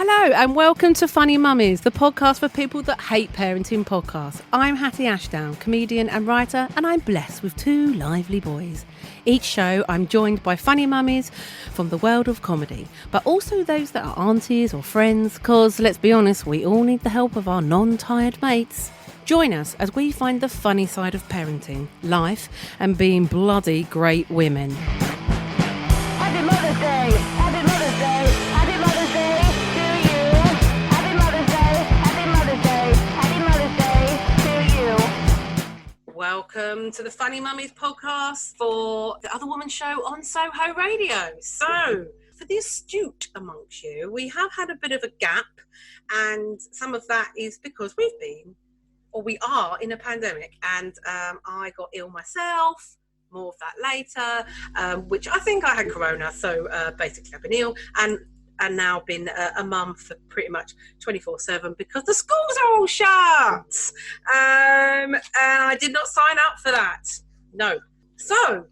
Hello and welcome to Funny Mummies, the podcast for people that hate parenting podcasts. I'm Hatty Ashdown, comedian and writer, and I'm blessed with two lively boys. Each show I'm joined by funny mummies from the world of comedy, but also those that are aunties or friends, because let's be honest, we all need the help of our non-tired mates. Join us as we find the funny side of parenting, life, and being bloody great women. Happy Mother's Day! Happy Mother's Day! Happy Mother's Day to you! Happy Mother's Day! Happy Mother's Day! Happy Mother's Day to you! Welcome to the Funny Mummies podcast for the Other Woman show on Soho Radio. So, for the astute amongst you, we have had a bit of a gap, and some of that is because we are in a pandemic, and I got ill myself. More of that later, which I think I had corona, so basically I've been ill and now been a mum for pretty much 24/7 because the schools are all shut, and I did not sign up for that. No. So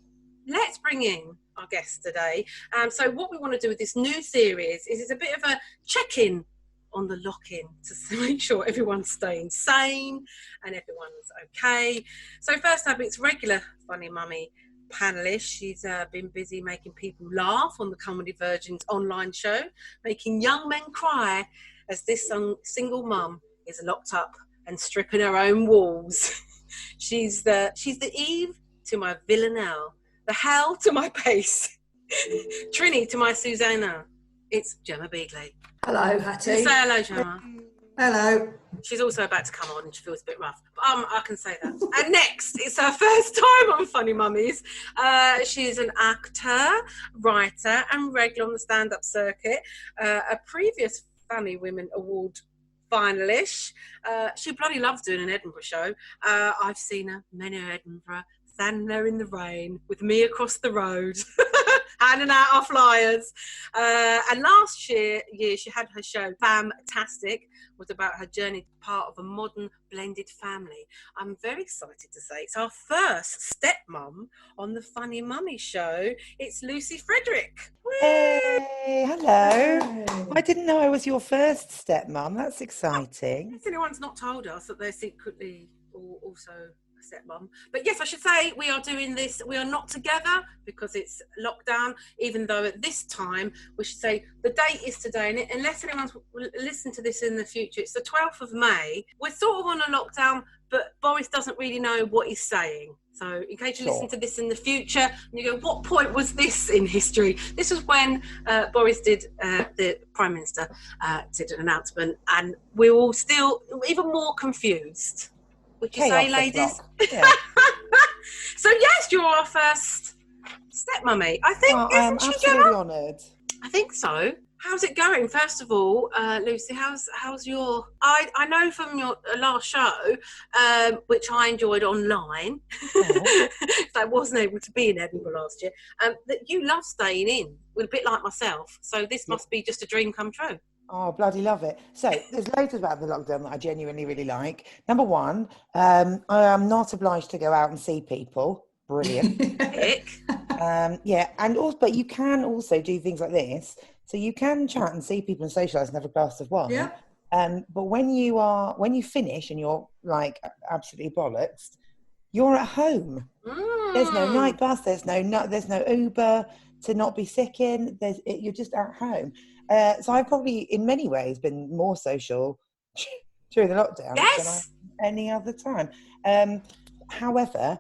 let's bring in our guest today. So what we want to do with this new series is it's a bit of a check-in on the lock-in to make sure everyone's staying sane and everyone's okay. So first up, it's regular Funny Mummy panellist. She's been busy making people laugh on the Comedy Virgin's online show, making young men cry as this single mum is locked up and stripping her own walls. She's the Eve to my Villanelle, the Hell to my Pace, Trini to my Susanna. It's Gemma Beagley. Hello, Hattie. Say hello, Gemma. Hello. She's also about to come on and she feels a bit rough. But I can say that. And next, it's her first time on Funny Mummies. She's an actor, writer and regular on the stand-up circuit. A previous Funny Women Award finalist. She bloody loves doing an Edinburgh show. I've seen her many at Edinburgh, standing there in the rain with me across the road. Handing out our flyers. And last year she had her show Famtastic, was about her journey to part of a modern blended family. I'm very excited to say it's our first stepmom on the Funny Mummy show. It's Lucy Frederick. Hey, hello. I didn't know I was your first stepmom. That's exciting. If anyone's not told us that they're secretly also stepmom. But yes, I should say we are doing this, we are not together because it's lockdown, even though at this time we should say the date is today, and unless anyone's listened to this in the future, it's the 12th of May. We're sort of on a lockdown, but Boris doesn't really know what he's saying. So in case you listen to this in the future and you go, what point was this in history? This was when Boris did, the Prime Minister did an announcement, and we're all still even more confused. Would you say, ladies? Yeah. So yes, you're our first stepmummy. I think, I'm isn't she, absolutely Gemma? honoured. I think so. How's it going? First of all, Lucy, how's your? I know from your last show, which I enjoyed online, I wasn't able to be in Edinburgh last year. That you love staying in, a bit like myself. So this must be just a dream come true. Oh, bloody love it. So there's loads about the lockdown that I genuinely really like. Number one, I am not obliged to go out and see people. Brilliant. Yeah, and also, but you can also do things like this. So you can chat and see people and socialise and have a glass of wine. Yeah. But when you finish and you're like absolutely bollocks, you're at home. There's no night bus. There's no Uber to not be sick in. You're just at home. So I've probably, in many ways, been more social during the lockdown than any other time. However,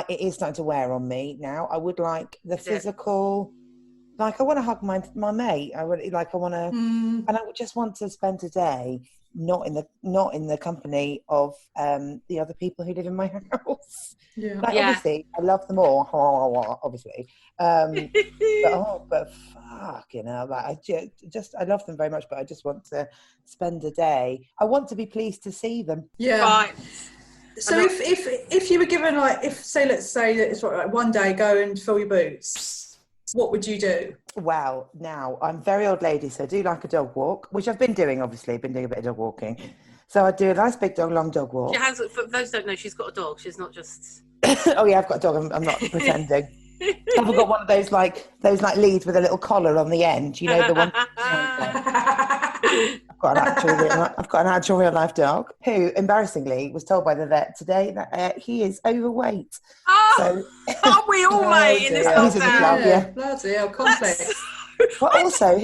it is starting to wear on me now. I would like the physical, like I want to hug my mate. I want to, and I would just want to spend a day not in the company of the other people who live in my house. Yeah. Obviously, I love them all, obviously. But fuck, like I love them very much, but I just want to spend a day. I want to be pleased to see them. Yeah. Right. So if you were given let's say that it's like one day go and fill your boots, what would you do? Well, now I'm a very old lady, so I do like a dog walk, which I've been doing. Obviously, been doing a bit of dog walking. So I do a nice big long dog walk. She has, for those who don't know, she's got a dog. She's not just. Oh yeah, I've got a dog. I'm not pretending. I've got one of those like leads with a little collar on the end. You know the one. I've got an actual real life dog who, embarrassingly, was told by the vet today that he is overweight. Oh, aren't we all, mate, in this dear. He's in the club, lockdown? yeah. Bloody hell, complex. But also,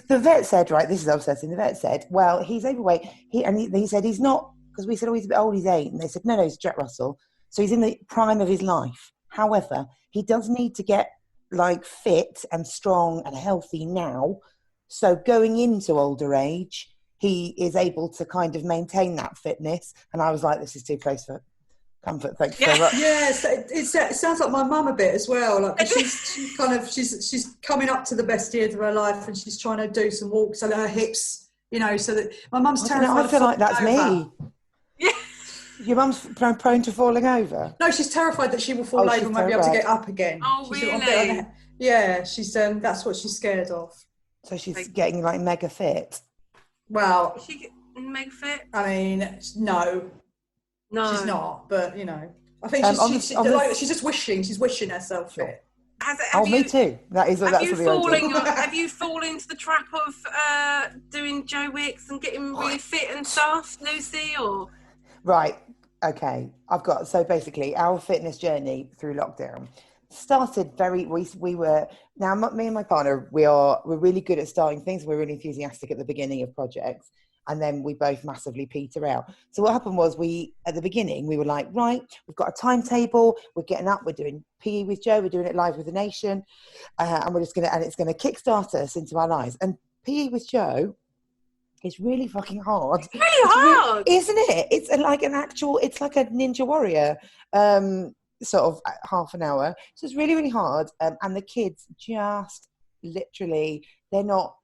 the vet said, right, this is upsetting. The vet said, well, he's overweight. He said he's not, because we said, oh, he's a bit old, he's 8. And they said, no, he's Jack Russell. So he's in the prime of his life. However, he does need to get like fit and strong and healthy now. So going into older age, he is able to kind of maintain that fitness. And I was like, this is too close for comfort. Thank you so much. Yes, it sounds like my mum a bit as well. Like she's coming up to the best years of her life, and she's trying to do some walks so that her hips, so that my mum's terrified. I feel like that's me. Yeah. Your mum's prone to falling over? No, she's terrified that she will fall over and won't be able to get up again. Oh, really? Yeah, she's that's what she's scared of. So she's getting like mega fit. Well, is she mega fit? I mean, no, she's not. But I think she's just wishing. She's wishing herself fit. Me too. That's have you fallen into the trap of doing Joe Wicks and getting really fit and stuff, Lucy? Or right? Okay, so basically our fitness journey through lockdown started we were now me and my partner we're really good at starting things. We're really enthusiastic at the beginning of projects, and then we both massively peter out. So what happened was at the beginning we were like, right, we've got a timetable, we're getting up, we're doing PE with Joe, we're doing it live with the nation, and it's gonna kickstart us into our lives. And PE with Joe is really fucking hard. It's really hard, isn't it? It's like a Ninja Warrior sort of half an hour. So it's really, really hard. And the kids just literally, they're not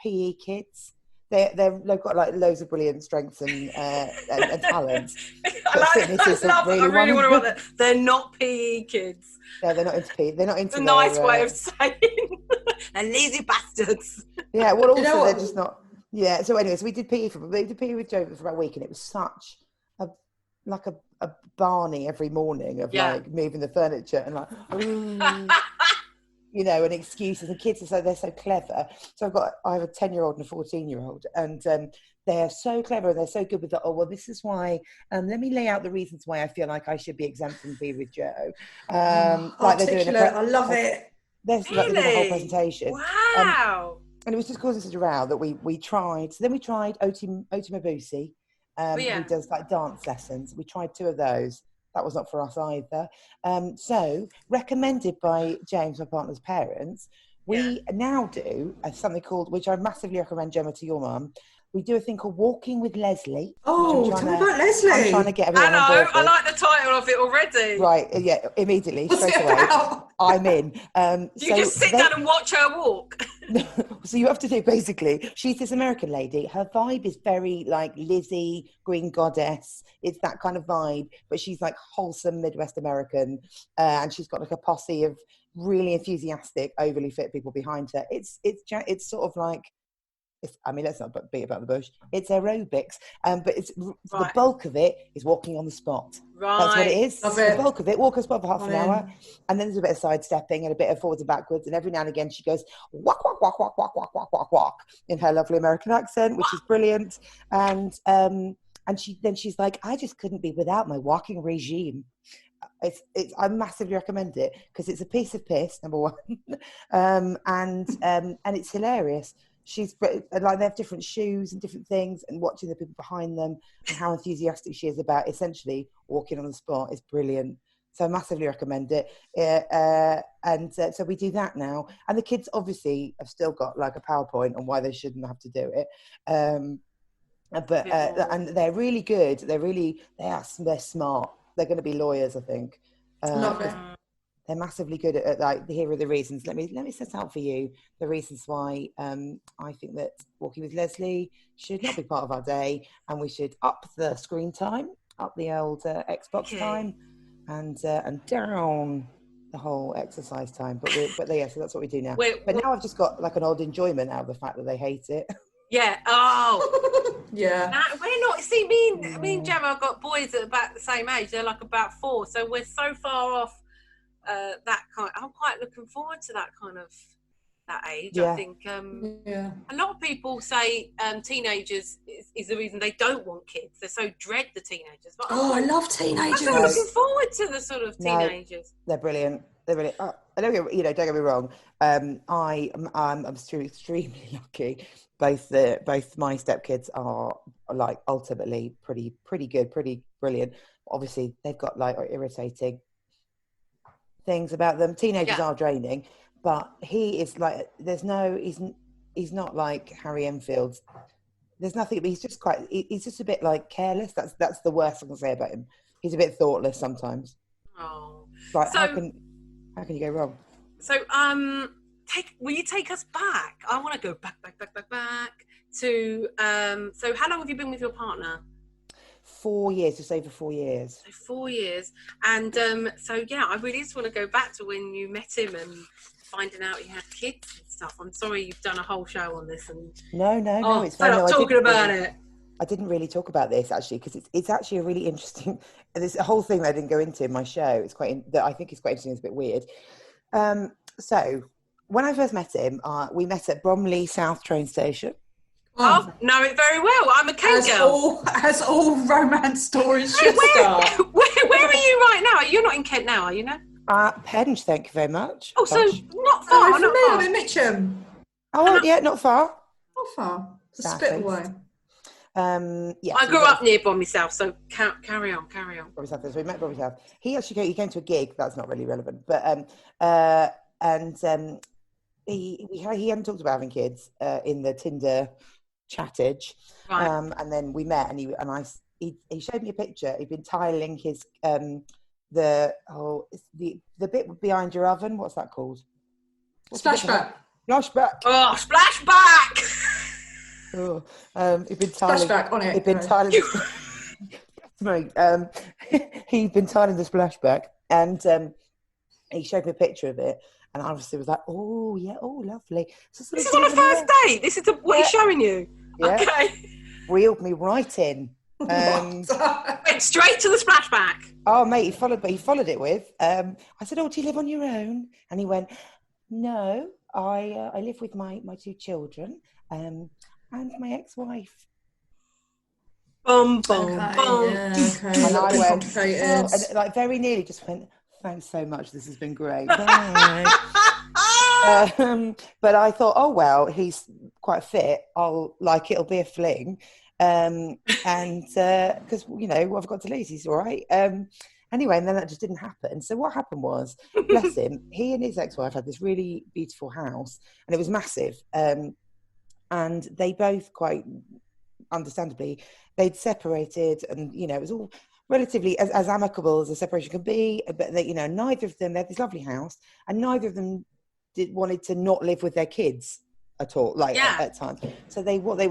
PE kids. They've got like loads of brilliant strengths and talents. I really want to write that. They're not PE kids. No, they're not into PE. They're not into. It's a nice way of saying they're lazy bastards. Yeah. Well, also they're just not. Yeah. So anyway, we did PE with Joe for about a week, and it was such a Barney every morning of like moving the furniture and like, and excuses. And kids they're so clever. So I have a 10-year-old and a 14-year-old, and they're so clever and they're so good with that. Oh well, this is why. Let me lay out the reasons why I feel like I should be exempt from Be With Joe. Like they're doing I love it. They're doing a whole presentation. Wow. And it was just causing such a row that we tried. So then we tried Oti Mabuse, who does like dance lessons. We tried 2 of those. That was not for us either. So recommended by James, my partner's parents, we now do something called, which I massively recommend, Gemma, to your mum. We do a thing called Walking with Leslie. Oh, tell me about Leslie. I'm trying to get everyone on board. I like the title of it already. Right, yeah, immediately, straight away. I'm in. Do you just sit down and watch her walk? So you have to do, basically, she's this American lady. Her vibe is very like Lizzie, Green Goddess. It's that kind of vibe, but she's like wholesome Midwest American. And she's got like a posse of really enthusiastic, overly fit people behind her. It's sort of like, let's not beat about the bush. It's aerobics, but the bulk of it is walking on the spot. Right. That's what it is. The bulk of it, walk on the spot for half an hour, and then there's a bit of sidestepping and a bit of forwards and backwards, and every now and again she goes walk, walk, walk, walk, walk, walk, walk, walk, walk in her lovely American accent, which is brilliant. And she's like, I just couldn't be without my walking regime. I massively recommend it because it's a piece of piss, number one, and it's hilarious. She's like, they have different shoes and different things, and watching the people behind them and how enthusiastic she is about essentially walking on the spot is brilliant. So I massively recommend it. So we do that now, and the kids obviously have still got like a PowerPoint on why they shouldn't have to do it. And they're really good. They're smart. They're going to be lawyers, I think. Love it. They're massively good at like, here are the reasons. Let me set out for you the reasons why I think that Walking with Leslie should not be part of our day, and we should up the screen time, up the old Xbox time, and down the whole exercise time. So that's what we do now. Now I've just got like an odd enjoyment out of the fact that they hate it. Yeah. Oh. Yeah. We're not. See, me and Gemma have got boys that are about the same age. They're like about 4, so we're so far off. That kind. I'm quite looking forward to that kind of that age. Yeah. I think Yeah. a lot of people say teenagers is the reason they don't want kids. They so dread the teenagers. But Oh, I love I'm teenagers. so looking forward to the sort of No. teenagers. They're brilliant. They're brilliant. Don't get me wrong. I'm extremely lucky. Both my stepkids are like ultimately pretty good, pretty brilliant. Obviously, they've got like irritating things about them. Teenagers are draining, but he is like. He's not like Harry Enfield. There's nothing. He's just he's just a bit like careless. That's the worst I can say about him. He's a bit thoughtless sometimes. Oh, Like so, how can you go wrong? So, will you take us back? I want to go back to. So, how long have you been with your partner? 4 years, just over 4 years. So 4 years, and so yeah, I really just want to go back to when you met him and finding out he had kids and stuff. I'm sorry you've done a whole show on this, and No, it's fine. I'm talking about it. I didn't really talk about this actually because it's actually a really interesting. There's a whole thing that I didn't go into in my show. That I think is quite interesting. It's a bit weird. So when I first met him, we met at Bromley South train station. Oh, know it very well. I'm a Kent girl. As all romance stories should start. Where are you right now? You're not in Kent now, are you? No. Penge, thank you very much. Oh, so Penge. not far. I'm not familiar far. with Mitcham. Oh, yeah, not far. Not far. It's a South spit East. away. Yeah. I grew up near Bromley South, so carry on. Bromley South. So we met Bromley South. He came to a gig. That's not really relevant, but he hadn't talked about having kids in the Tinder chattage, Right. and then we met, and he showed me a picture. He'd been tiling his the bit behind your oven. What's that called? Splashback. Splashback. Oh, splashback! Oh, he'd been tiling. Splashback on it. He'd been tiling. He'd been tiling the splashback, and he showed me a picture of it. And I obviously was like, oh, yeah, oh, lovely. So This is on a first date. This is what he's showing you. Yeah. Okay. Reeled me right in. Went straight to the splashback. Oh, mate, he followed it with, I said, oh, do you live on your own? And he went, no, I live with my 2 children and my ex-wife. Bum. Yeah, okay. And I went, complicated. and like very nearly just went, thanks so much. This has been great. Bye. But I thought, oh, well, he's quite fit. It'll be a fling. And because, what I've got to lose, he's all right. Anyway, and then that just didn't happen. So what happened was, bless him, he and his ex-wife had this really beautiful house and it was massive. And they both quite understandably, they'd separated and, it was all relatively as amicable as a separation can be, but they, neither of them, they had this lovely house and neither of them wanted to not live with their kids at all, at times. So what they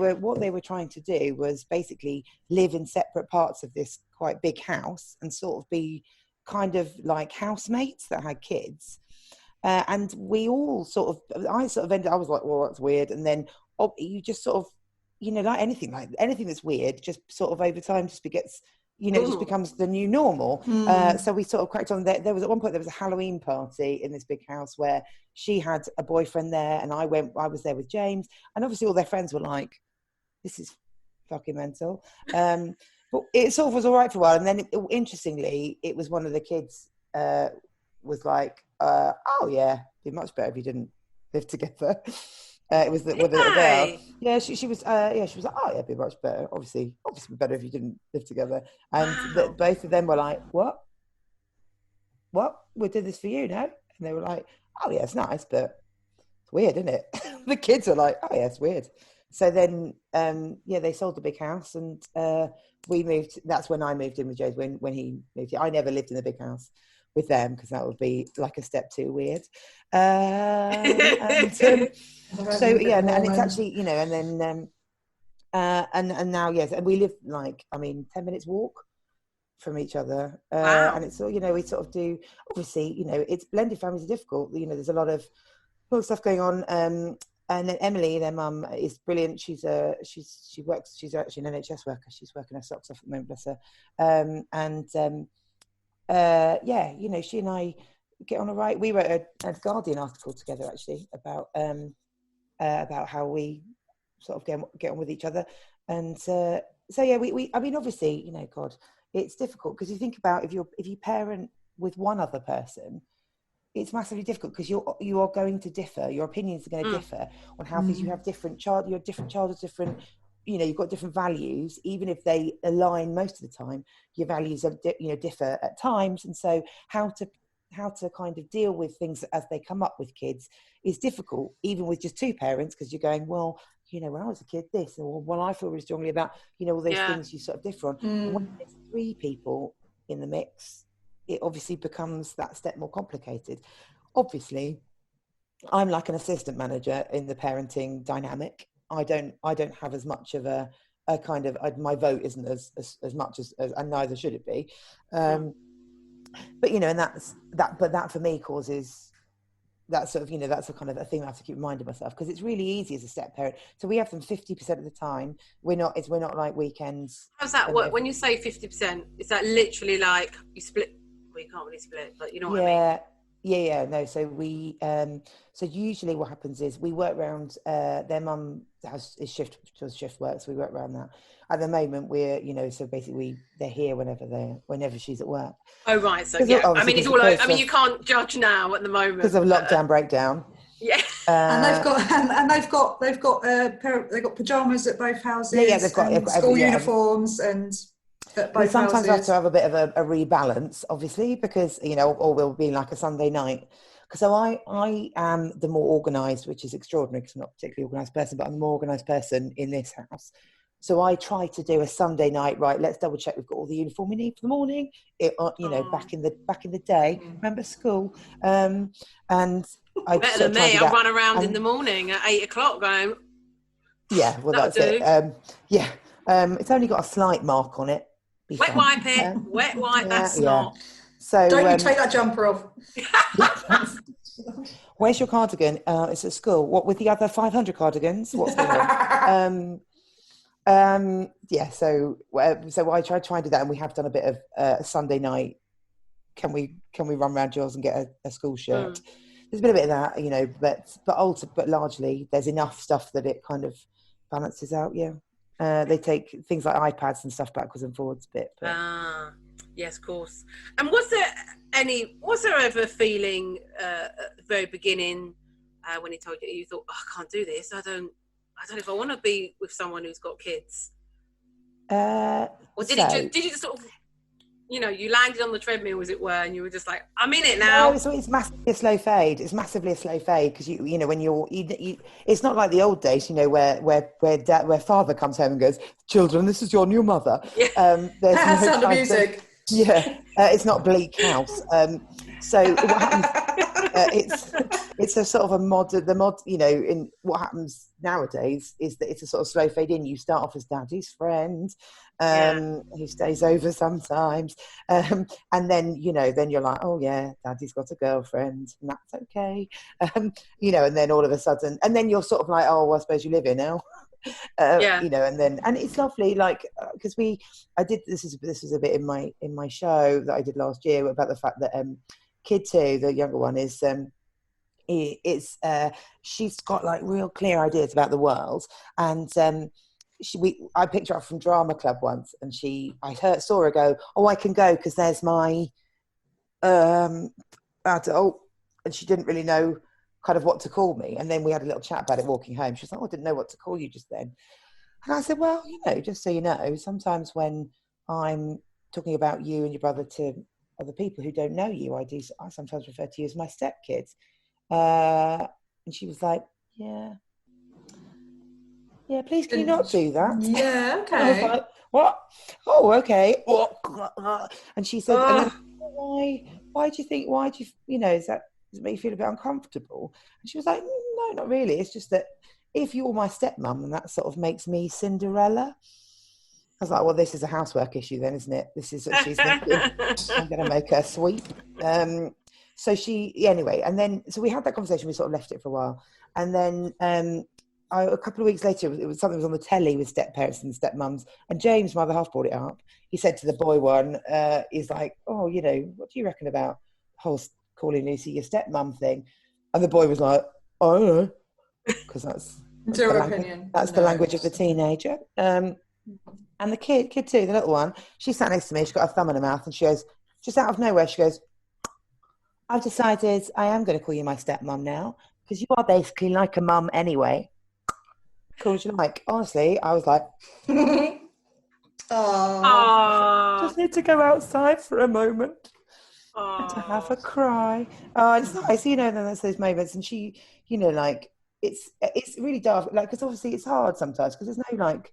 were trying to do was basically live in separate parts of this quite big house and sort of be kind of like housemates that had kids. And we all I was like, well, that's weird. And then you just sort of, like anything that's weird, just sort of over time just begets, it just becomes the new normal. So we sort of cracked on. There was at one point, there was a Halloween party in this big house where she had a boyfriend there and I was there with James. And obviously all their friends were like, this is fucking mental. But it sort of was all right for a while. And then interestingly, it was one of the kids was like, oh yeah, it'd be much better if you didn't live together. It was with a little girl. Yeah, she was like, oh yeah, it'd be much better. Obviously better if you didn't live together. And both of them were like, what? We did this for you, no? And they were like, oh yeah, it's nice, but it's weird, isn't it? The kids were like, oh yeah, it's weird. So then, they sold the big house and we moved. That's when I moved in with James, when he moved. I never lived in the big house with them because that would be like a step too weird. And it's actually, and then and now, yes, and we live 10 minutes walk from each other. Wow. And it's all, we sort of do, obviously, it's blended families are difficult. There's a lot of stuff going on. And then Emily, their mum, is brilliant. She's actually an NHS worker. She's working her socks off at the moment, bless her. She and I, get on all right. We wrote a Guardian article together actually about how we sort of get on with each other. And so yeah, we I mean, obviously, you know, God, it's difficult because you think about if you parent with one other person, it's massively difficult because you are going to differ. Your opinions are going to differ on how things. You have different childhood, different. You know, you've got different values, even if they align most of the time. Your values are differ at times, and so how to kind of deal with things as they come up with kids is difficult, even with just two parents, because you're going, well, you know, when I was a kid, this, or well, I feel really strongly about, you know, all those things you sort of differ on. And when there's three people in the mix, it obviously becomes that step more complicated. Obviously, I'm like an assistant manager in the parenting dynamic. I don't have as much of a kind of, my vote isn't as much as and neither should it be. But you know, and that for me causes that sort of, you know, that's a kind of a thing I have to keep reminding myself, because it's really easy as a step parent. So we have them 50% of the time. We're not like weekends. How's that work? When you say 50%, is that literally like you split? Well, you can't really split, but you know what I mean. Yeah. No, so we so usually what happens is we work around their mum does shift work, so we work around that. At the moment, we're, you know, so basically they're here whenever she's at work. Oh right, so yeah. I mean, it's all over. I mean, you can't judge now at the moment because of lockdown breakdown. Yeah. And they've got pajamas at both houses. Yeah, they've got school uniforms and. We sometimes have to have a bit of a rebalance, obviously, because, you know, or we'll be like a Sunday night. So I am the more organised, which is extraordinary because I'm not a particularly organised person, but I'm the more organised person in this house. So I try to do a Sunday night, right, let's double check we've got all the uniform we need for the morning. Back in the day, remember school? And I better than me. I run around in the morning at 8 o'clock going. Yeah, well, that's it. It's only got a slight mark on it. Wet wipe it. Wet wipe. That's not. So don't you take that jumper off. Where's your cardigan? It's at school. What with the other 500 cardigans? What's going on? So I try and do that, and we have done a bit of Sunday night. Can we run around yours and get a school shirt? There's been a bit of that, you know, but largely there's enough stuff that it kind of balances out. Yeah. They take things like iPads and stuff backwards and forwards a bit. But. Yes, of course. And was there ever a feeling at the very beginning when he told you thought, I can't do this. I don't know if I want to be with someone who's got kids. Or did you just sort of, you know, you landed on the treadmill, as it were, and you were just like, I'm in it now. No, it's massively a slow fade. It's massively a slow fade because you know when you it's not like the old days, you know, where father comes home and goes, children, this is your new mother. Yeah. There's That's no the music. It's not Bleak House. So what happens? It's a sort of you know, in what happens nowadays is that it's a sort of slow fade in. You start off as daddy's friend, who stays over sometimes, and then, you know, then you're like, oh yeah, daddy's got a girlfriend, and that's okay, you know, and then all of a sudden, and then you're sort of like, oh, well, I suppose you live here now. You know, and it's lovely, like, because this is a bit in my show that I did last year about the fact that kid 2, the younger one, is she's got like real clear ideas about the world, and I picked her up from drama club once, and I saw her go, oh, I can go because there's my adult, and she didn't really know kind of what to call me. And then we had a little chat about it walking home. She was like, oh, I didn't know what to call you just then. And I said, well, you know, just so you know, sometimes when I'm talking about you and your brother to other people who don't know you, I sometimes refer to you as my stepkids. And she was like, yeah, please, can you not do that? Yeah, okay. I was like, what? Oh, okay. And she said, and then, why do you, you know, does it make you feel a bit uncomfortable? And she was like, no, not really. It's just that if you're my stepmom, and that sort of makes me Cinderella. I was like, well, this is a housework issue then, isn't it? This is what she's thinking. I'm going to make her sweep. So anyway, and then, so we had that conversation, we sort of left it for a while. And then a couple of weeks later, it was something was on the telly with step parents and stepmums, and James, my other half, brought it up. He said to the boy one, he's like, oh, you know, what do you reckon about the whole calling Lucy your stepmum thing. And the boy was like, I don't know, because that's the language of the teenager. And the kid too, the little one, she sat next to me, she got her thumb in her mouth, and she goes, just out of nowhere, she goes, I've decided I am going to call you my stepmum now, because you are basically like a mum anyway. Cool as you like. Honestly, I was like, just need to go outside for a moment to have a cry. Oh, it's nice, you know. Then there's those moments, and she, you know, like it's really dark, like, because obviously it's hard sometimes because there's no like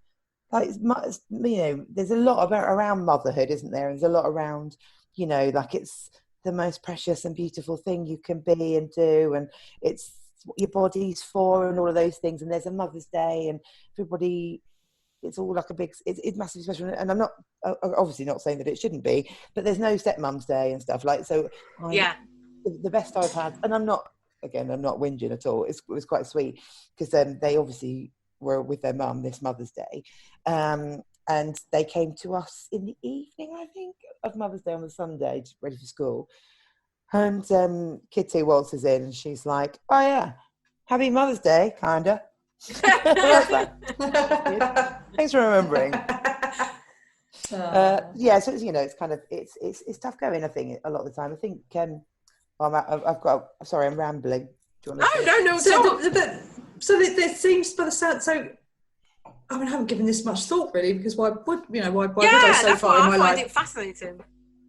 you know, there's a lot around motherhood, isn't there? And there's a lot around, you know, like it's the most precious and beautiful thing you can be and do, and it's what your body's for and all of those things. And there's a Mother's Day, and everybody, it's all like a big, it's massively special. And I'm not obviously not saying that it shouldn't be, but there's no stepmom's day and stuff like, so the best I've had, and I'm not whinging at all, it was quite sweet, because they obviously were with their mum this Mother's Day, and they came to us in the evening, I think, of Mother's Day on the Sunday, just ready for school. And kid 2 waltzes in, and she's like, oh yeah, happy Mother's Day, kinda. Thanks for remembering. So it's, you know, it's kind of it's tough going, I think, a lot of the time. I think I'm rambling. Do you want to no. So there seems, by the sound, so I mean, I haven't given this much thought really, because why would I so far in my life? I find it fascinating.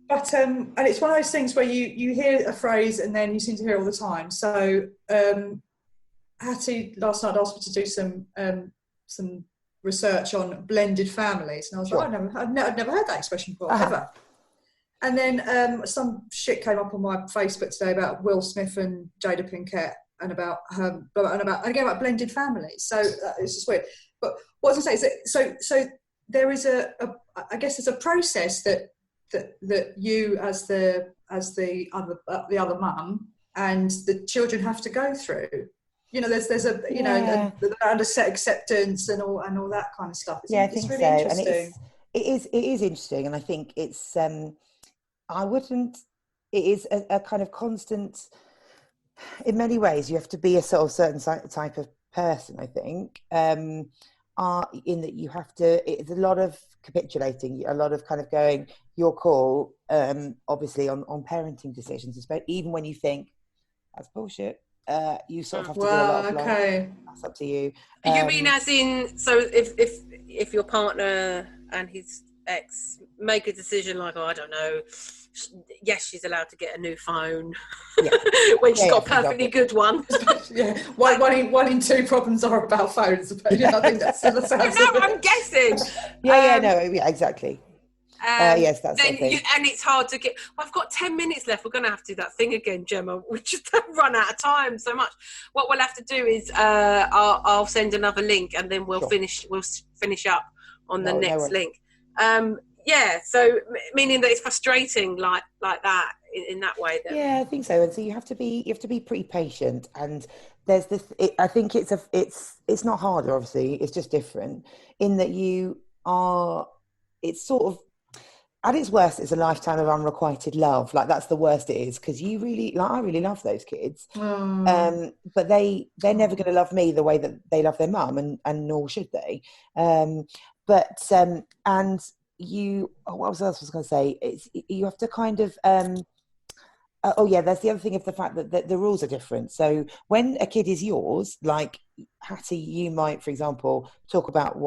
But and it's one of those things where you hear a phrase and then you seem to hear it all the time. So Hattie last night asked me to do some research on blended families, and I was like, I'd never heard that expression before, ever. And then some shit came up on my Facebook today about Will Smith and Jada Pinkett, and about about blended families. So it's just weird. But what I was going to say is that so there is I guess there's a process that you as the other mum and the children have to go through. You know, there's a you know a set acceptance and all that kind of stuff. I think really so. interesting. And it is interesting, and I think it's it is a kind of constant. In many ways, you have to be a sort of certain type of person, I think, in that you have to, it's a lot of capitulating, a lot of kind of going, your call, obviously on parenting decisions, even when you think that's bullshit, you sort of have to do a lot of that's up to you. You mean as in, so if your partner and his ex make a decision like, I don't know, yes, she's allowed to get a new phone when she's got a perfectly good one. One in 2 problems are about phones. I think that's the sounds. I'm guessing. Exactly. Yes, that's the thing. And it's hard to get. Well, I've got 10 minutes left. We're going to have to do that thing again, Gemma. We just run out of time so much. What we'll have to do is I'll send another link, and then we'll finish up on the next link. So meaning that it's frustrating like that in that way then. I think so. And so you have to be pretty patient, and there's this I think it's not harder, obviously, it's just different in that it's sort of, at its worst, it's a lifetime of unrequited love. Like, that's the worst it is, because you really, like, I really love those kids, but they're never going to love me the way that they love their mum, and nor should they. And you, what else was I going to say? It's, you have to kind of, there's the other thing of the fact that the rules are different. So when a kid is yours, like Hattie, you might, for example, talk about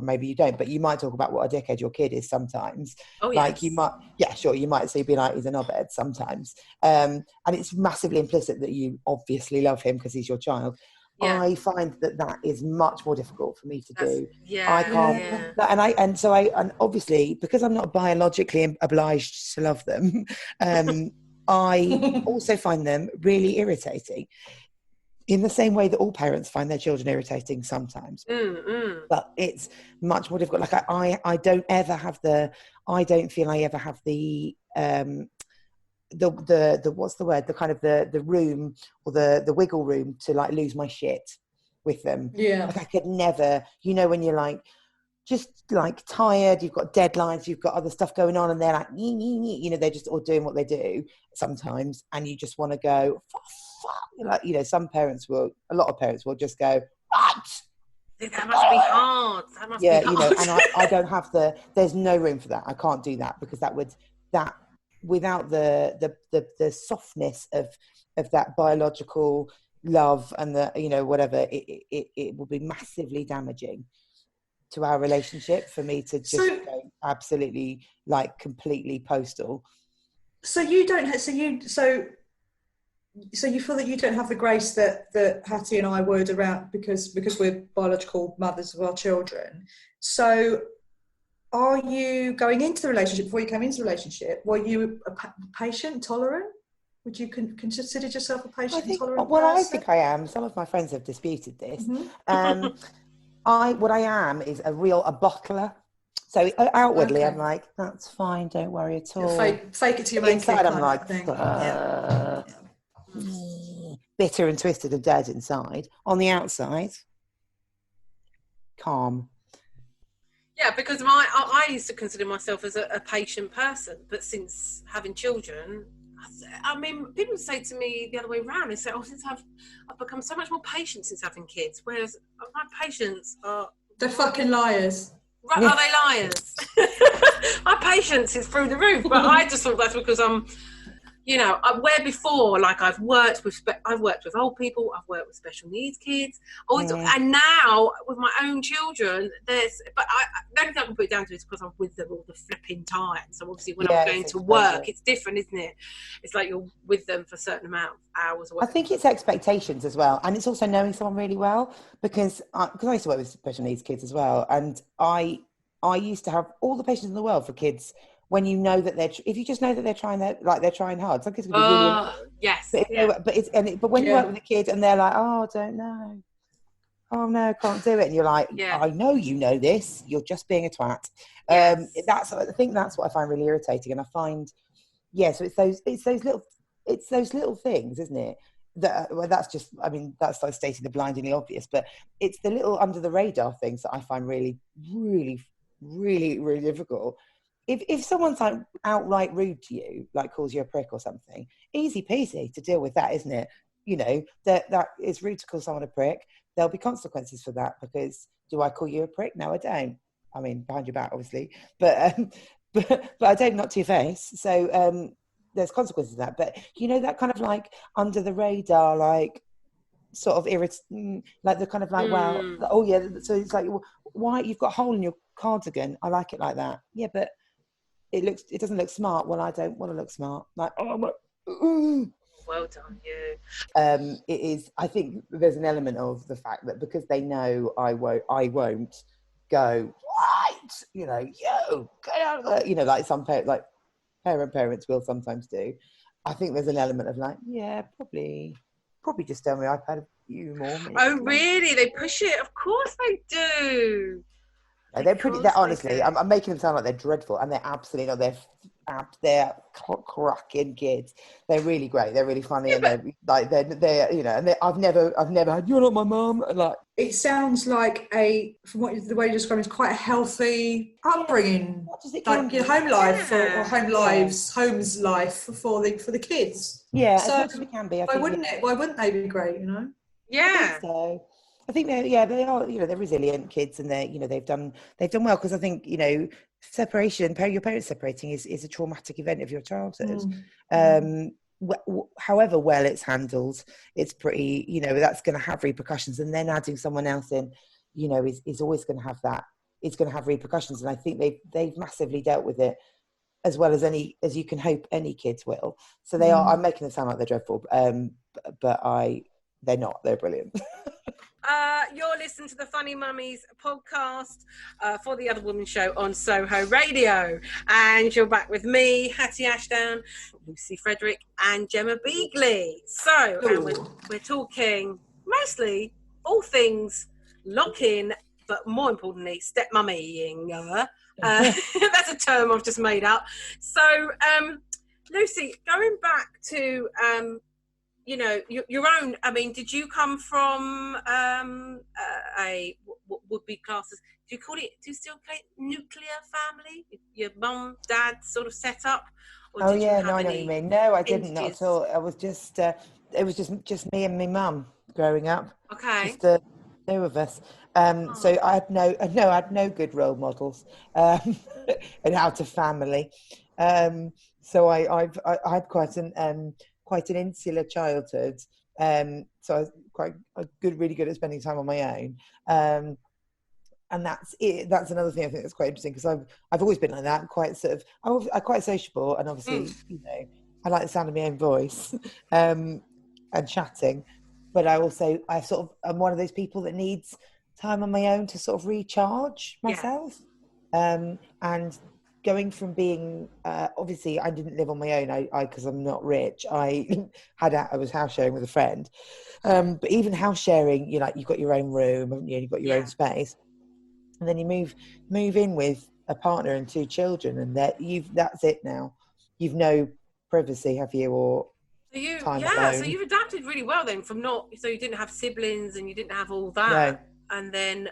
maybe you don't, but you might talk about what a dickhead your kid is sometimes. Oh, yes. Like you might, you might say, be like, he's a knobhead sometimes. And it's massively implicit that you obviously love him because he's your child. Yeah. I find that is much more difficult for me to do. I can't, and obviously, because I'm not biologically obliged to love them, I also find them really irritating, in the same way that all parents find their children irritating sometimes. But it's much more difficult. Like I don't feel I ever have the what's the word, the kind of the room or the wiggle room to like lose my shit with them. Like I could never, when you're like, just like tired, you've got deadlines, you've got other stuff going on, and they're like, you know, they're just all doing what they do sometimes, and you just want to go, like, you know, a lot of parents will just go, right. That must be hard. That must be hard. You know, and I don't have there's no room for that. I can't do that, because without the softness of that biological love and the, you know, whatever, it will be massively damaging to our relationship for me to just go absolutely, like, completely postal. So you don't, so you feel that you don't have the grace that Hattie and I would around, because we're biological mothers of our children. So are you, going into the relationship, before you came into the relationship, were you patient, tolerant? Would you consider yourself a patient and tolerant person? Well, I think I am. Some of my friends have disputed this. Mm-hmm. What I am is a bottler. So outwardly, I'm like, that's fine, don't worry at all. Fake it to your main inside, I'm like, bitter and twisted and dead inside. On the outside, calm. Yeah, because I used to consider myself as a patient person, but since having children, I mean, people say to me the other way around. They say, since I've become so much more patient since having kids, whereas my patients are... They're fucking liars. Right, are they liars? My patience is through the roof, but I just thought that's because I'm, you know, where before, like, I've worked with old people, I've worked with special needs kids, and now with my own children, the only thing I can put it down to is because I'm with them all the flipping time. So obviously when I'm going to work, it's different, isn't it? It's like you're with them for a certain amount of hours. I think it's expectations as well, and it's also knowing someone really well, because I used to work with special needs kids as well, and I used to have all the patience in the world for kids. When you know that if you just know that they're trying hard, some kids can be really. Yes. But when you work with a kid and they're like, I don't know, no, can't do it, and you're like, I know you know this, you're just being a twat. Yes. I think that's what I find really irritating, and I find, so it's those little things, isn't it? That's just, I mean, that's like stating the blindingly obvious, but it's the little under the radar things that I find really, really, really, really difficult. If someone's like outright rude to you, like calls you a prick or something, easy peasy to deal with that, isn't it? You know, that it's rude to call someone a prick. There'll be consequences for that, because do I call you a prick? No, I don't. I mean, behind your back, obviously, but I don't, not to your face. So there's consequences to that. But you know, that kind of like under the radar, like sort of like the kind of like, so it's like, why, you've got a hole in your cardigan, I like it like that. Yeah, but it doesn't look smart when I don't want to look smart. Like, well done, you. It is. I think there's an element of the fact that because they know I won't go, right, you know, get out of there. You know, like some parents will sometimes do. I think there's an element of like, probably just tell me I've had a few more minutes. Oh, really? They push it? Of course they do. They're honestly, I'm making them sound like they're dreadful, and they're absolutely not. They're cracking kids. They're really great. They're really funny, and they're you know. And I've never had, you're not my mum. Like, it sounds like the way you describe it, is quite a healthy upbringing. What does it like your home life or home lives, home's life for the kids? Yeah, so as much as it can be. Why wouldn't they be great? You know. Yeah. I think they are, you know, they're resilient kids, and they're, you know, they've done well, because I think, you know, separation, your parents separating is a traumatic event of your childhood. However well it's handled, it's pretty, you know, that's going to have repercussions, and then adding someone else in, you know, is always going to have that. It's going to have repercussions, and I think they've massively dealt with it as well as you can hope any kids will. So they are. I'm making them sound like they're dreadful, but they're not. They're brilliant. You're listening to the Funny Mummies podcast for the Other Woman show on Soho Radio, and you're back with me, Hatty Ashdown, Lucy Frederick, and Gemma Beagley. So we're talking mostly all things lock-in, but more importantly, stepmummying. That's a term I've just made up. So Lucy, going back to your own. I mean, did you come from what would be classes? Do you call it? Do you still call it nuclear family? Your mum, dad sort of set up. Or Oh did yeah, you no, have I know what any you mean. No, I didn't, not vintages? at all. I was just, it was just me and my mum growing up. Okay. Just the two of us. So I had no good role models in how to family. So I had quite an insular childhood. So I was really good at spending time on my own. And that's it. That's another thing I think that's quite interesting, because I've always been like that, quite sort of. I'm quite sociable, and obviously, I like the sound of my own voice, and chatting. But I sort of am one of those people that needs time on my own to sort of recharge myself. And going from being obviously I didn't live on my own. I because I'm not rich. I was house sharing with a friend. But even house sharing, you've got your own room, haven't you? You've got your own space. And then you move in with a partner and 2 children, and that's it now. You've no privacy, have you, or time alone? So you've adapted really well then, so you didn't have siblings and you didn't have all that. No. And then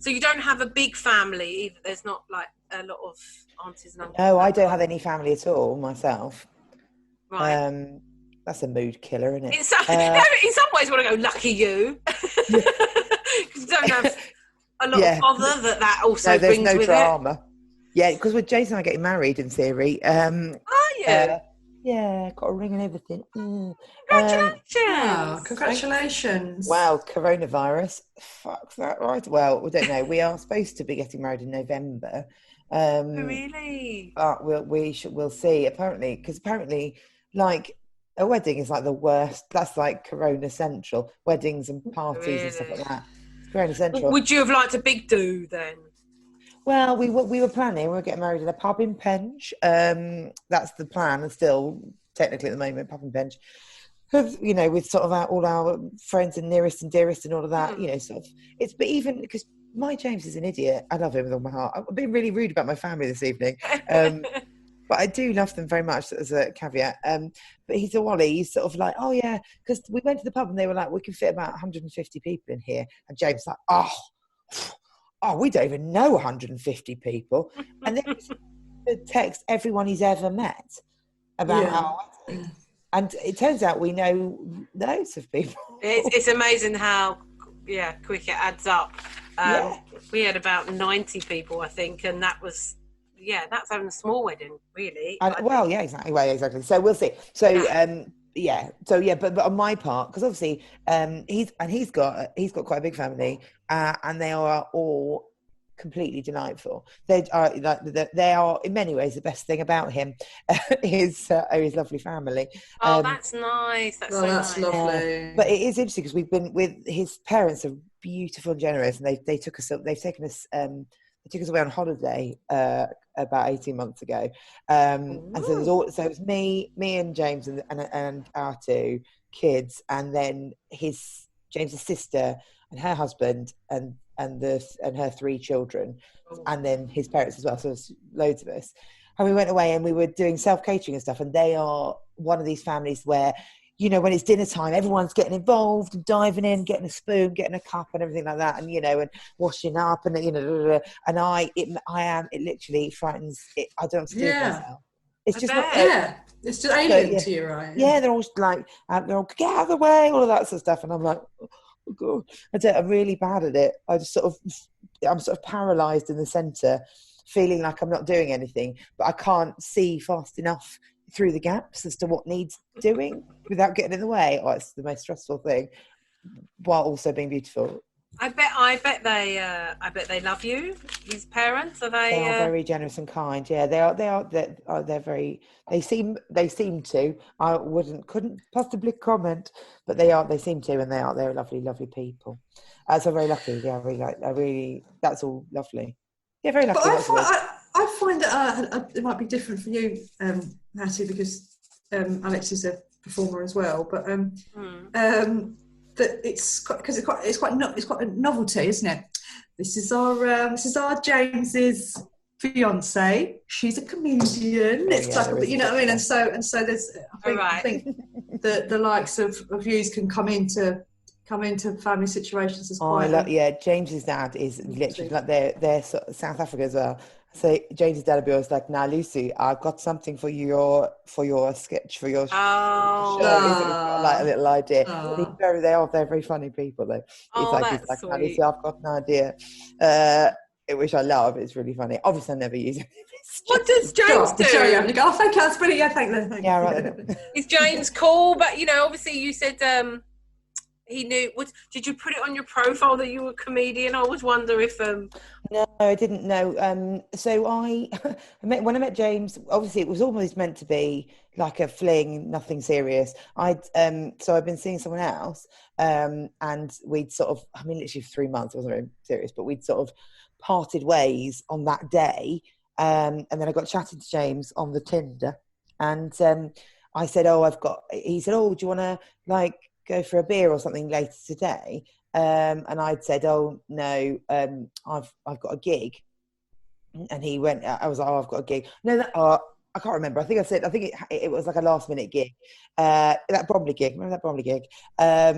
so you don't have a big family either. There's not like a lot of aunties and uncles. No, I don't have any family at all myself. Right. That's a mood killer, isn't it? In some ways I want to go, lucky you. Because you don't have a lot of bother that also brings with it. There's no drama. Yeah, because with Jason and I getting married in theory. Are you? Yeah, got a ring and everything. Congratulations! Congratulations! Wow, coronavirus. Fuck that, right? Well, we don't know. We are supposed to be getting married in November. Really? But we'll see. Apparently, like a wedding is like the worst. That's like Corona Central. Weddings and parties and stuff like that. Corona Central. Would you have liked a big do then? Well, we were planning. We were getting married in a pub in Penge. That's the plan, and still technically at the moment, pub in Penge. With sort of all our friends and nearest and dearest and all of that. Sort of. But even because my James is an idiot. I love him with all my heart. I've been really rude about my family this evening. But I do love them very much, as a caveat. But he's a Wally. He's sort of like, oh yeah, because we went to the pub and they were like, we can fit about 150 people in here. And James like, oh, we don't even know 150 people. And then he text everyone he's ever met about our wedding. And it turns out we know loads of people. It's amazing how quick it adds up. We had about 90 people, I think, and that was that's having a small wedding, really. Exactly. So we'll see. So but on my part, because obviously he's got quite a big family, and they are all completely delightful. They are in many ways the best thing about him. his lovely family. That's nice. That's lovely. But it is interesting because we've been with his parents are beautiful and generous, and they've taken us away on holiday about 18 months ago, and so it was me and James and our 2 kids, and then James's sister and her husband and her 3 children, and then his parents as well. So there's loads of us, and we went away and we were doing self-catering and stuff. And they are one of these families where, when it's dinner time, everyone's getting involved and diving in, getting a spoon, getting a cup, and everything like that, and and washing up, and and it literally frightens it. I don't know what to do with myself. It's just not. It's just alien to you, right? Yeah, they're all like, they're all get out of the way, all of that sort of stuff, and I'm like, oh God, I'm really bad at it. I'm sort of paralysed in the centre, feeling like I'm not doing anything, but I can't see fast enough through the gaps as to what needs doing without getting in the way. It's the most stressful thing, while also being beautiful. I bet they love you. His parents, are they? They are very generous and kind. Yeah, they are. They're very. They seem to. I couldn't possibly comment, but they are. They seem to, and they're lovely, lovely people. So very lucky. Yeah, I really. That's all lovely. Yeah, very lucky. I find that it might be different for you, Hattie, because Alex is a performer as well. But that it's quite a novelty, isn't it? This is our James's fiance. She's a comedian. It's like, you know what I mean. And so there's. I think the likes of yous can come into family situations as quite. James's dad is literally like they're South Africa as well. So James's dad will be always like, "Now, Lucy, I've got something for your sketch for your show." He's got like a little idea. They're very funny people though. He's like, "Now, Lucy, I've got an idea," which I love. It's really funny. Obviously, I never use it. What does James do? Oh, thank you, that's brilliant. Yeah, thank you. Yeah, right. Is James cool? But obviously, you said he knew. Did you put it on your profile that you were a comedian? I always wonder if. No, I didn't know. So when I met James, obviously it was almost meant to be like a fling, nothing serious. So I'd been seeing someone else, and we'd sort of, literally for 3 months, it wasn't very serious, but we'd sort of parted ways on that day. And then I got chatting to James on the Tinder, and I said, he said, "Oh, do you want to like go for a beer or something later today?" And I'd said, "Oh no, I've got a gig," and he went. I was like, "Oh, I've got a gig." No, I can't remember. I think it was like a last minute gig. That Bromley gig. Remember that Bromley gig? At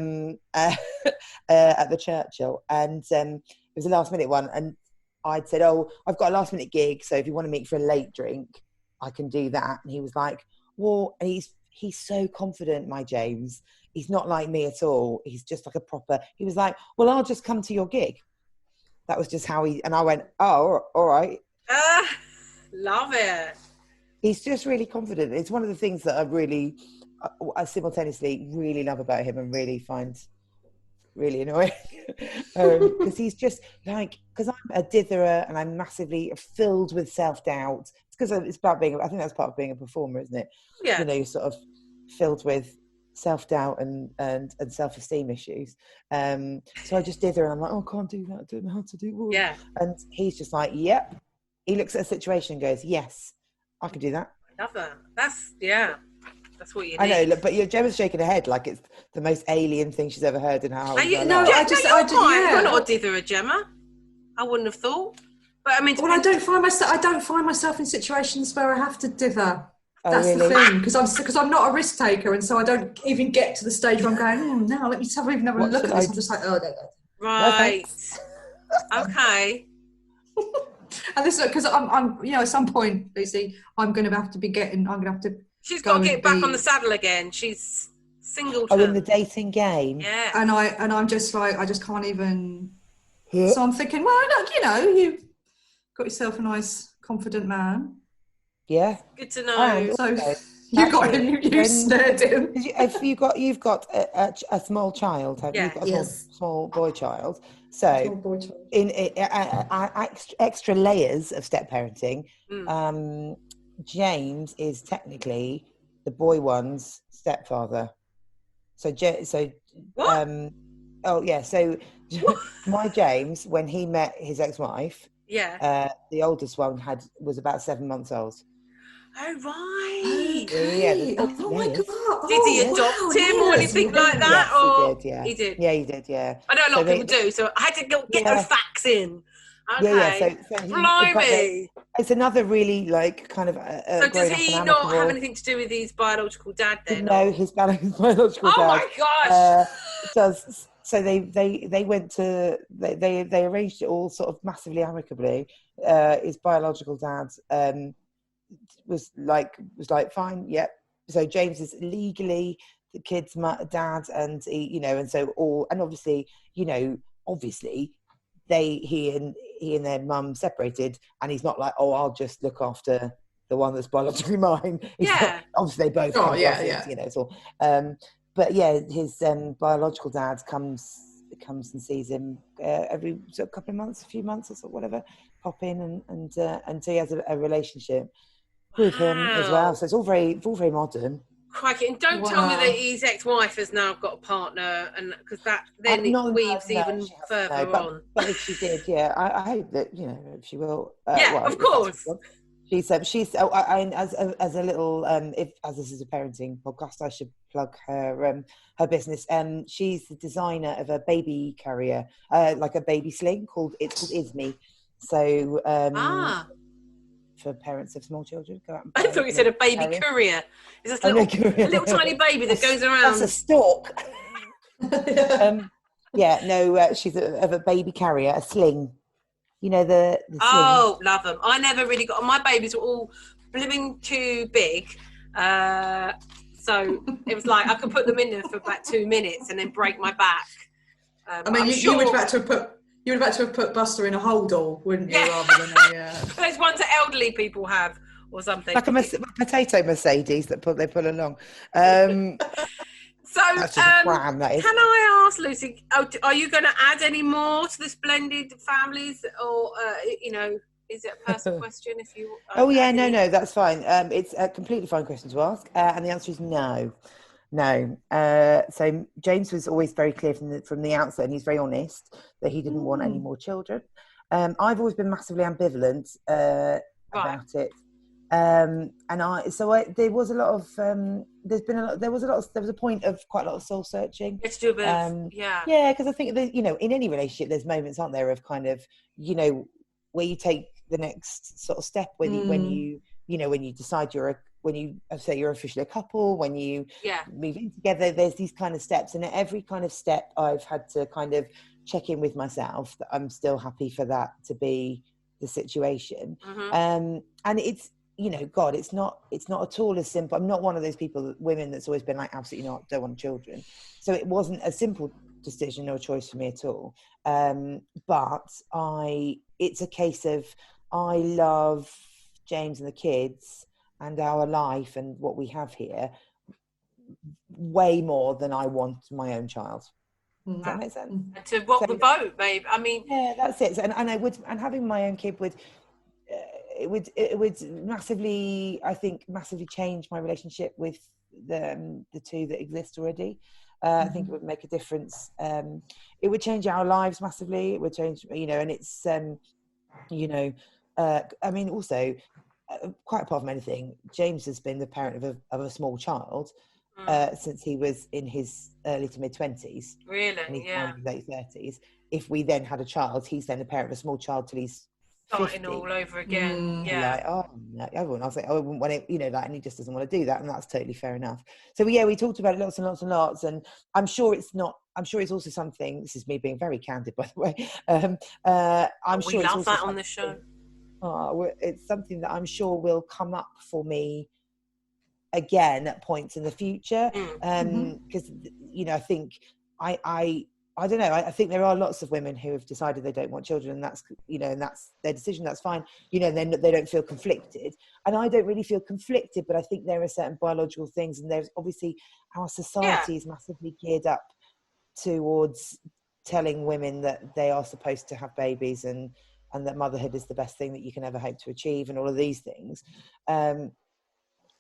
the Churchill, and it was a last minute one. And I'd said, "Oh, I've got a last minute gig, so if you want to meet for a late drink, I can do that." And he was like, "Well," and he's so confident, my James. He's not like me at all. He's just like a proper. He was like, "Well, I'll just come to your gig." That was just how and I went, "Oh, all right." Love it. He's just really confident. It's one of the things that I simultaneously really love about him and really find really annoying. Because he's just like, because I'm a ditherer and I'm massively filled with self-doubt. It's because it's about being, I think that's part of being a performer, isn't it? Yeah. You're sort of filled with self-doubt and self-esteem issues. So I just dither and I'm like, "Oh, can't do that. I don't know how to do it." Yeah. And he's just like, "Yep." He looks at a situation and goes, "Yes, I can do that." I love that. That's what you need. I know, but Gemma's shaking her head like it's the most alien thing she's ever heard in her whole life. You're not a ditherer, Gemma. I wouldn't have thought. But I mean, I don't find myself in situations where I have to dither. Oh, That's really? the thing, because I'm not a risk taker, and so I don't even get to the stage where I'm going, "Now let me have a look at this." I'm just like, "Oh, no." Right. Okay. And this is because I'm at some point, Lucy, I'm going to have to. She's got to get back on the saddle again. She's single. Oh, in the dating game. Yeah. And I'm just like, I just can't even. So I'm thinking, well, look, you've got yourself a nice, confident man. Yeah. Good to know. So you got him. You snared him. You've got a small child, have you? You've got a small boy child. So in extra layers of step parenting, James is technically the boy one's stepfather. So what? So my James, when he met his ex-wife, the oldest one was about 7 months old. Oh, right. Okay. Oh my God. Did he adopt him or anything like that? Yes, or he did, yeah. He did? Yeah, he did, yeah. I know a lot of people do, so I had to go get those facts in. Okay. Blimey. It's another really, like, kind of... so does he not have anything to do with his biological dad then? No, his biological dad. Oh my gosh! Does... So they went to... They arranged it all sort of massively amicably. His biological dad... was like fine, yep. So James is legally the kid's dad, and he obviously he and their mum separated, and he's not like, "Oh, I'll just look after the one that's biologically mine." Obviously they both it's all but yeah, his biological dad comes and sees him every couple of months, a few months or whatever, pop in and so he has a relationship with him as well. So it's all very modern. Crikey. And don't tell me that his ex-wife has now got a partner, and because that then it weaves even further on. But if she did, I hope that if she will. Of course. She's as a little as this is a parenting podcast, I should plug her business. She's the designer of a baby carrier, like a baby sling called Isme. So for parents of small children. Go out and I buy thought you said a baby carrier. courier. Is this Oh, no, a little tiny baby that goes around? That's a stalk. She's of a baby carrier, a sling. You know, the sling. Oh, love them. I never really got, my babies were all blooming too big. So it was like I could put them in there for about 2 minutes and then break my back. I mean, you would have to have put Buster in a hold-all, wouldn't you? Yeah. Rather than those ones that elderly people have or something. Like a potato Mercedes that they pull along. So, that's just a pram, that is. Can I ask, Lucy, are you going to add any more to this blended families, or is it a personal question? If you, no, that's fine. It's a completely fine question to ask, and the answer is no. So James was always very clear from the outset, and he's very honest that he didn't want any more children. I've always been massively ambivalent about it. There was a point of quite a lot of soul searching. Let's do a bit because I think that, in any relationship there's moments, aren't there, of kind of, where you take the next sort of step when you decide when you say you're officially a couple, when you move in together, there's these kind of steps, and at every kind of step I've had to kind of check in with myself that I'm still happy for that to be the situation. And it's, God, it's not at all as simple. I'm not one of those women that's always been like, absolutely not, don't want children. So it wasn't a simple decision or choice for me at all. But it's a case of, I love James and the kids and our life and what we have here way more than I want my own child. Does that make sense? To rock the boat, babe. I mean, yeah, that's it. And having my own kid would massively change my relationship with the two that exist already. I think it would make a difference. It would change our lives massively. It would change, and it's, I mean, also, quite apart from anything, James has been the parent of a small child since he was in his early to mid 20s. Really? And he's now in his late 30s. If we then had a child, he's then the parent of a small child till he's starting 50. All over again. Like, oh no, everyone. I was like, I wouldn't want it, and he just doesn't want to do that, and that's totally fair enough. So we talked about it lots and lots and lots, and I'm sure it's also something. This is me being very candid, by the way. We love that on the show. It's something that I'm sure will come up for me again at points in the future, because I think I don't know. I think there are lots of women who have decided they don't want children, and that's and that's their decision. That's fine. And then they don't feel conflicted, and I don't really feel conflicted. But I think there are certain biological things, and there's obviously our society is massively geared up towards telling women that they are supposed to have babies, and that motherhood is the best thing that you can ever hope to achieve, and all of these things.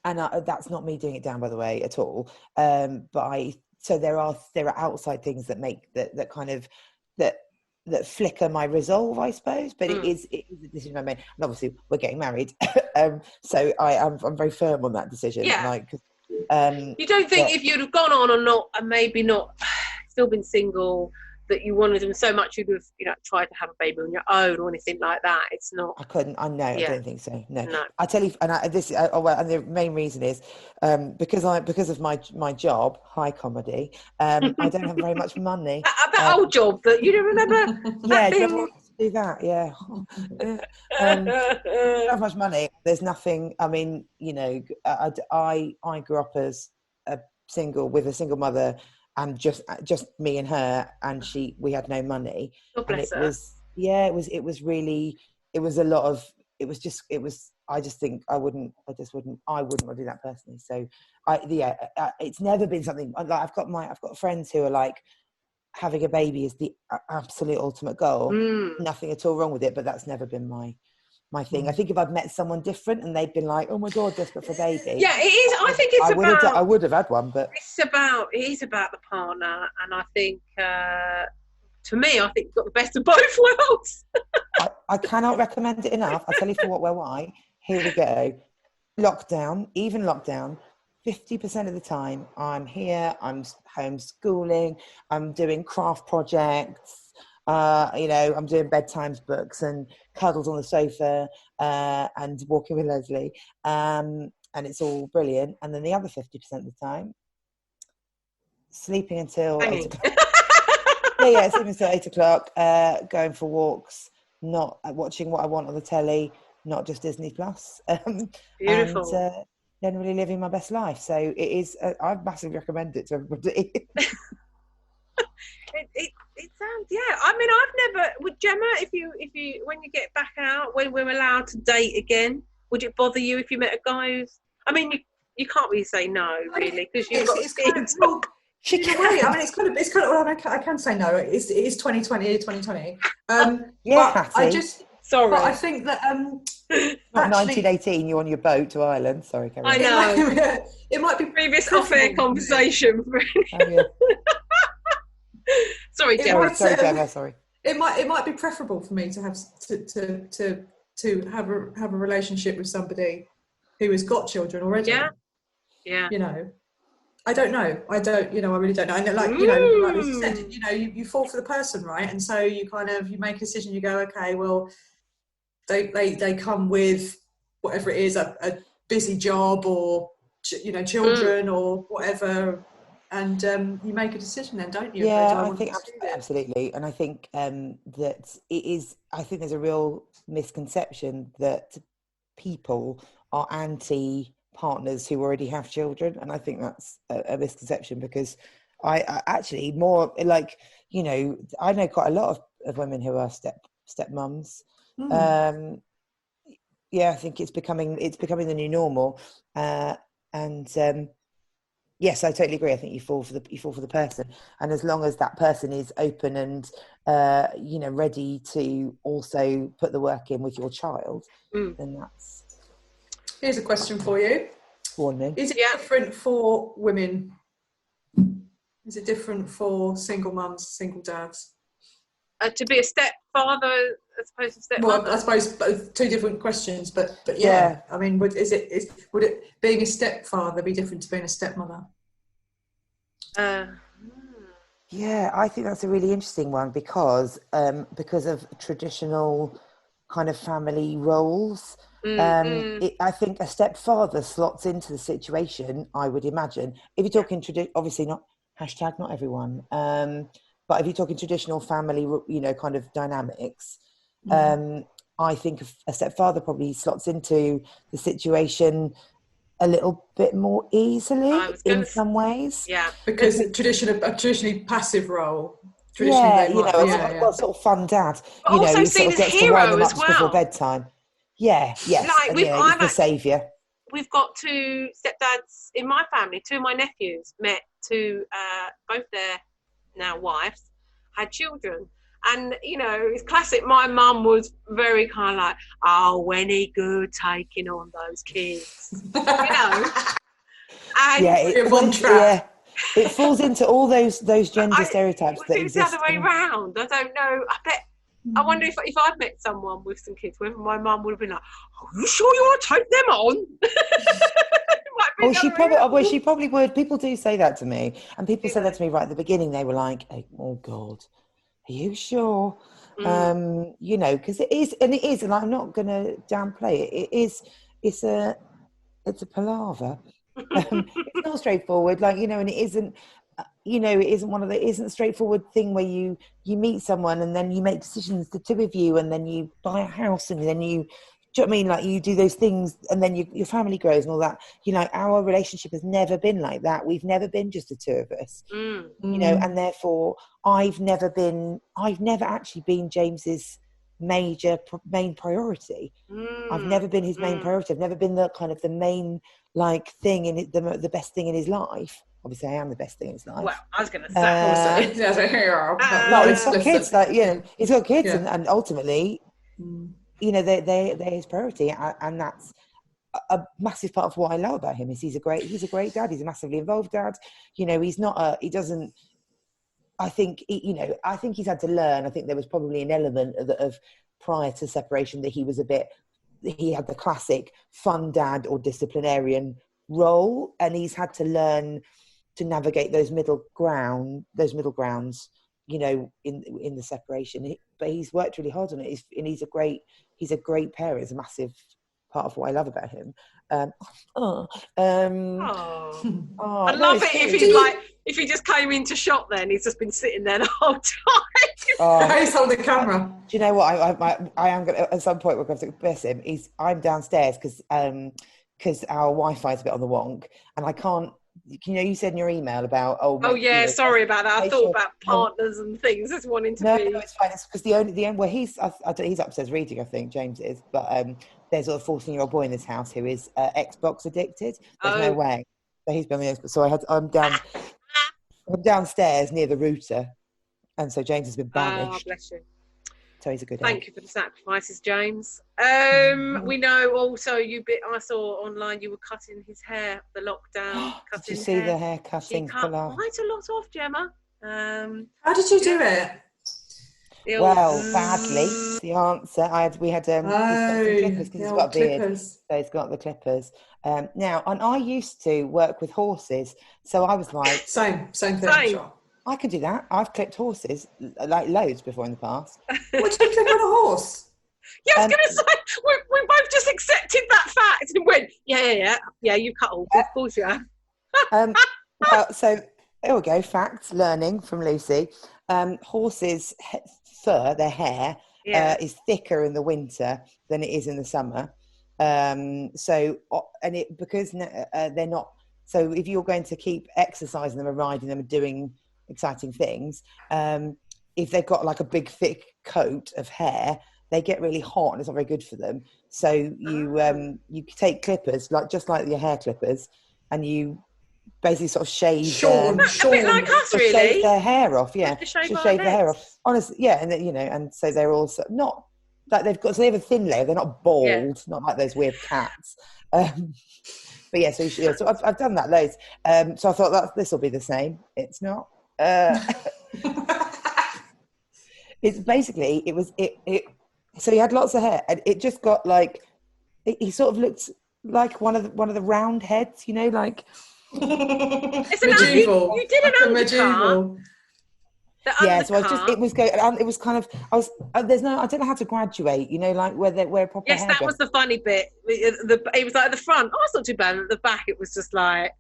That's not me doing it down, by the way, at all. So there are outside things that make that kind of that flicker my resolve, I suppose. But it is a decision I made, and obviously we're getting married, so I'm very firm on that decision. Yeah. You don't think if you'd have gone on or not, and maybe not still been single, that you wanted them so much you'd have tried to have a baby on your own or anything like that? It's not. I couldn't. I don't think so. No. I tell you, and and the main reason is because of my job, high comedy. I don't have very much money. That old job that you don't remember. Do that. Yeah. I don't have much money. There's nothing. I mean, I grew up as a single with a single mother. And just me and her, and we had no money. God bless her. I just think I wouldn't want to do that personally. So it's never been something like I've got friends who are like, having a baby is the absolute ultimate goal. Nothing at all wrong with it, but that's never been my thing. I think if I'd met someone different and they'd been like, oh my God, desperate for a baby. Yeah, it is. I think it's I would have had one, but it is about the partner. And I think, to me, I think you've got the best of both worlds. I cannot recommend it enough. I'll tell you why. Here we go. Even lockdown, 50% of the time I'm here, I'm homeschooling, I'm doing craft projects, I'm doing bedtimes books and cuddles on the sofa and walking with Leslie, and it's all brilliant. And then the other 50% of the time, sleeping until 8 o'clock. Sleeping until 8 o'clock, going for walks, not watching what I want on the telly, not just Disney Plus. Beautiful. And generally living my best life. So it is. I massively recommend it to everybody. It sounds, yeah. I mean, I've never. Would Gemma, if you when you get back out, when we're allowed to date again, would it bother you if you met a guy who's? I mean, you can't really say no, really, because you've got kids. I mean, it's kind of. Well, I can say no. It is 2020. But Hattie. I just. Sorry. But I think that not 1918. You're on your boat to Ireland. Sorry, Karen. I know. It might be previous off-air conversation. Sorry, Gemma. Sorry, Gemma. Sorry. It might be preferable for me to have a relationship with somebody who has got children already. Yeah. I don't know. I really don't know. And like you said, you fall for the person, right? And so you make a decision. You go, okay, well, they come with whatever it is, a busy job or children or whatever, and you make a decision then, don't you? Yeah, I think absolutely. And I think that it is. I think there's a real misconception that people are anti-partners who already have children, and I think that's a misconception, because I actually more like I know quite a lot of women who are stepmoms. I think it's becoming the new normal, yes, I totally agree. I think you fall for the person, and as long as that person is open and ready to also put the work in with your child, then that's. Here's a question for you. Is it different for women? Is it different for single mums, single dads? To be a stepfather as opposed to stepmother? Well, I suppose both two different questions, but yeah. I mean, would it being a stepfather be different to being a stepmother? Yeah, I think that's a really interesting one because of traditional kind of family roles. I think a stepfather slots into the situation, I would imagine. If you're talking obviously not everyone, but if you're talking traditional family, kind of dynamics, I think a stepfather probably slots into the situation a little bit more easily in some ways. Yeah, because a traditionally passive role. Well, sort of fun dad. But also he seen sort of as gets to wind hero them as up well. Before bedtime. Yeah, yes, like he's the saviour. We've got two stepdads in my family. Two of my nephews met both their now wives, had children. And, it's classic. My mum was very kind of like, oh, when he good taking on those kids. And it falls into all those gender stereotypes that exist. It's the other way round. I don't know. I wonder if I'd met someone with some kids, whether my mum would have been like, "Are you sure you want to take them on?" She probably would. People do say that to me, and people said that to me right at the beginning. They were like, "Oh God, are you sure?" Because it is, and I'm not going to downplay it. It's a palaver. It's not straightforward, and it isn't. It isn't a straightforward thing where you meet someone and then you make decisions, the two of you, and then you buy a house and then you. Do you know what I mean? Like you do those things and then your family grows and all that. Our relationship has never been like that. We've never been just the two of us. And therefore I've never actually been James's main priority. I've never been his main priority. I've never been the kind of the main thing in it, the best thing in his life. Obviously, I am the best thing in his life. Well, I was going to say, he's got kids. He's got kids, and ultimately, they're his priority, and that's a massive part of what I love about him. Is he's a great dad. He's a massively involved dad. He's not he doesn't. I think he's had to learn. I think there was probably an element of prior to separation that he had the classic fun dad or disciplinarian role, and he's had to learn to navigate those middle grounds, you know, in the separation. But he's worked really hard on it, and he's a great parent. It's a massive part of what I love about him. I'd no, love it if he just came into shot. Then he's just been sitting there the whole time. He's holding the camera. Do you know what? I am going to, at some point, we're going to bless him. I'm downstairs because our Wi-Fi is a bit on the wonk, and I can't. You know, you said in your email about sorry about that. I thought about partners and things. Just wanting to be. No, it's fine. It's because the end where he's upstairs reading. I think James is, but there's a 14-year-old boy in this house who is Xbox addicted. There's no way. So he's been on the Xbox. So I'm downstairs near the router, and so James has been banished. Oh, bless you. So he's a good. Thank you for the sacrifices, James. We know also I saw online you were cutting his hair. The lockdown. Did you see the hair cutting? She cut quite a lot off, Gemma. How did you do it? Well, badly. The answer. We had clippers because he's got a beard, so he's got the clippers. Now, and I used to work with horses, so I was like, same thing. Sure. I can do that. I've clipped horses like loads before in the past. What did you clip on a horse? Yeah, I was going to say we both just accepted that fact and went, yeah. You cut horses, of course you have. Well, so there we go. Facts, learning from Lucy. Horses' fur, their hair, is thicker in the winter than it is in the summer. Because they're not. So if you're going to keep exercising them and riding them and doing exciting things, if they've got like a big thick coat of hair, they get really hot and it's not very good for them. So you take clippers, just like your hair clippers, and you basically sort of shave a bit like us, really. Shave their hair off, yeah. Shave their hair off. Honestly, yeah, and then, and so they're also not like they have a thin layer. They're not bald, not like those weird cats. But yeah, so I've done that loads. So I thought this will be the same. It's not. It's basically so he had lots of hair, and it just got like he sort of looked like one of the round heads, like. It's medieval. You did an medieval. Yeah, so it was kind of I don't know how to graduate, like where proper. Yes, that was the funny bit. It was like at the front. Oh, it's not too bad. At the back, it was just like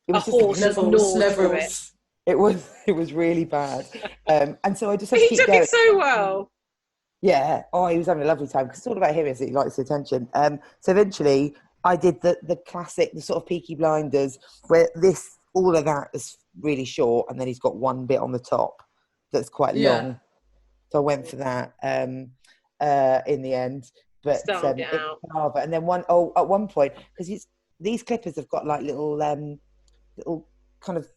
a horse levels. It was really bad, and so I just had to keep took going. It so well. Yeah. Oh, he was having a lovely time because it's all about him, is he likes the attention. So eventually, I did the classic, the sort of Peaky Blinders, where all of that is really short, and then he's got one bit on the top that's quite long. So I went for that in the end. But and then at one point, because these clippers have got like little kind of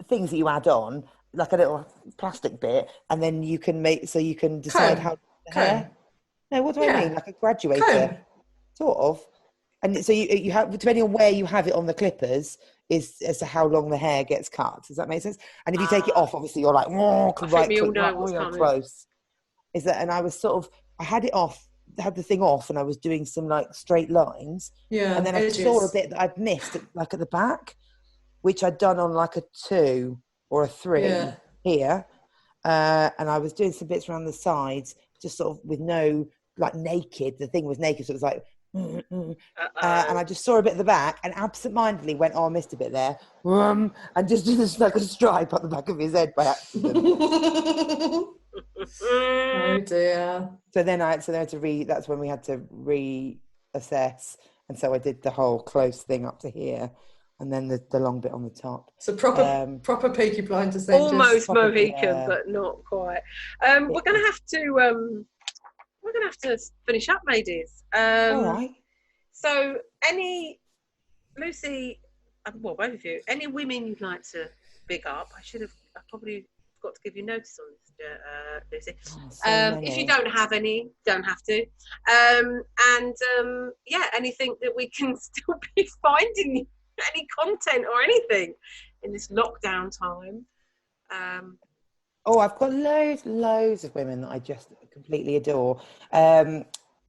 things that you add on, like a little plastic bit, and then you can decide how the hair. No, what do I mean? Like a graduator, sort of. And so you have, depending on where you have it on the clippers, is as to how long the hair gets cut. Does that make sense? And if you take it off, obviously you're like, close. Is that? And I was I had it off, had the thing off, and I was doing some like straight lines. Yeah. And then I saw a bit that I'd missed, like at the back, which I'd done on like a 2 or a 3 here. And I was doing some bits around the sides, just sort of with no, like naked. The thing was naked, so it was like. And I just saw a bit at the back and absentmindedly went, I missed a bit there, and just did like a stripe up the back of his head by accident. Oh dear. So then I had to that's when we had to reassess, and so I did the whole close thing up to here, and then the long bit on the top. So proper Peaky Blinders thing. Almost Mohican, but not quite. We're gonna have to finish up, ladies. All right. So, Lucy, well, both of you, any women you'd like to big up? I probably forgot to give you notice on this, Lucy. If you don't have any, don't have to. Anything that we can still be finding, any content or anything in this lockdown time. I've got loads of women that I just completely adore.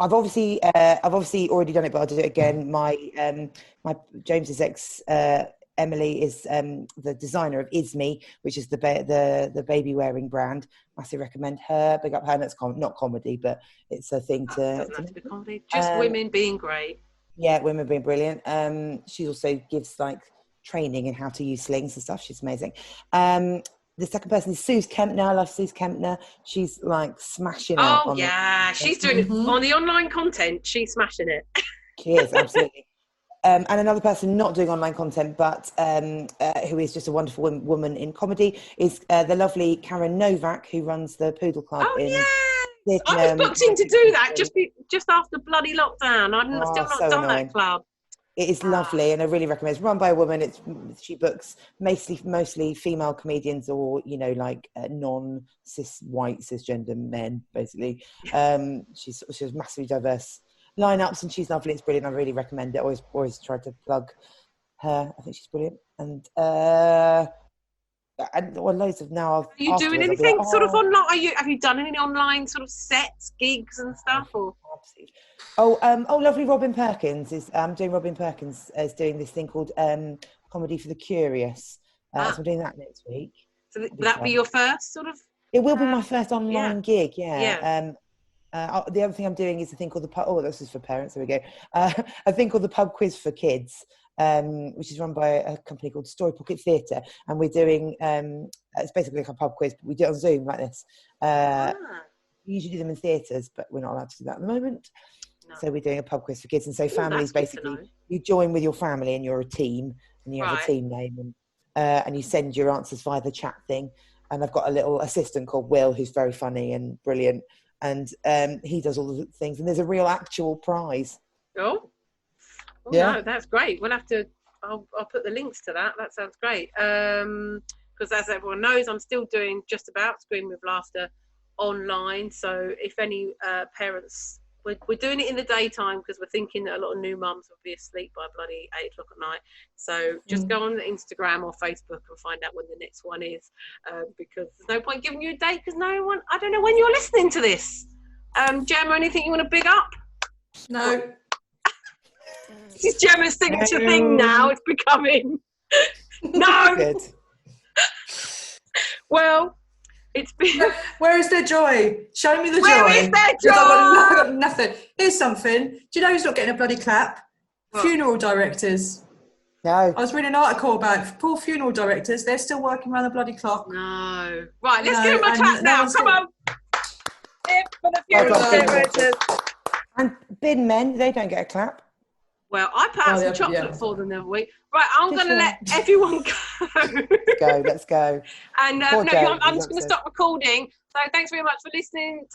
I've obviously already done it, but I'll do it again. My James's ex Emily is the designer of Isme, which is the baby wearing brand. Massively recommend her. Big up her. And it's not comedy, but it's a thing It doesn't have to be comedy. Just women being great. Yeah, women being brilliant. She also gives like training in how to use slings and stuff. She's amazing. The second person is Suze Kempner. I love Suze Kempner. She's like smashing out. Oh yeah, she's doing it on the online content. She's smashing it. She is, absolutely. And another person not doing online content, but who is just a wonderful woman in comedy, is the lovely Karen Novak, who runs the Poodle Club. Oh yeah, I was booked in to do that just after bloody lockdown. I've still not done that club. It is lovely, and I really recommend it. It's run by a woman. She books mostly female comedians, or like non-white cisgender men, basically. She has massively diverse lineups, and she's lovely. It's brilliant. I really recommend it. Always try to plug her. I think she's brilliant. And loads of now. Are you doing anything sort of online? Have you done any online sort of sets, gigs, and stuff? Or lovely Robin Perkins is doing. Robin Perkins is doing this thing called Comedy for the Curious. So I'm doing that next week. So will that be your first sort of? It will be my first online gig. Yeah. The other thing I'm doing is a thing called the pub. Oh, this is for parents. There we go. A thing called the Pub Quiz for Kids, which is run by a company called Story Pocket Theatre, and we're doing. It's basically like a pub quiz, but we do it on Zoom like this. We usually do them in theatres, but we're not allowed to do that at the moment. No. So we're doing a pub quiz for kids, and so families basically you join with your family, and you're a team, and you have a team name, and you send your answers via the chat thing. And I've got a little assistant called Will, who's very funny and brilliant. And he does all the things, and there's a real actual prize. Oh, no, that's great. We'll have to. I'll put the links to that. That sounds great. Because as everyone knows, I'm still doing just about Scream with Laughter online. So if any parents, we're doing it in the daytime because we're thinking that a lot of new mums will be asleep by bloody 8 o'clock at night. So just go on Instagram or Facebook and find out when the next one is, because there's no point giving you a date because I don't know when you're listening to this. Gemma, anything you want to big up? No. This is Gemma's signature thing now. It's becoming no. Good. Well, it's been. Where is their joy? Show me the joy. Where is their joy? I've got nothing. Here's something. Do you know who's not getting a bloody clap? What? Funeral directors. No. I was reading an article about poor funeral directors. They're still working around the bloody clock. No. Right, let's give them a clap now. Come on. Here for the funeral directors. And bin men, they don't get a clap. Well, I put out some chocolate for them the other week. Right, I'm going to let everyone go. Let's go. And I'm just going to stop recording. So thanks very much for listening,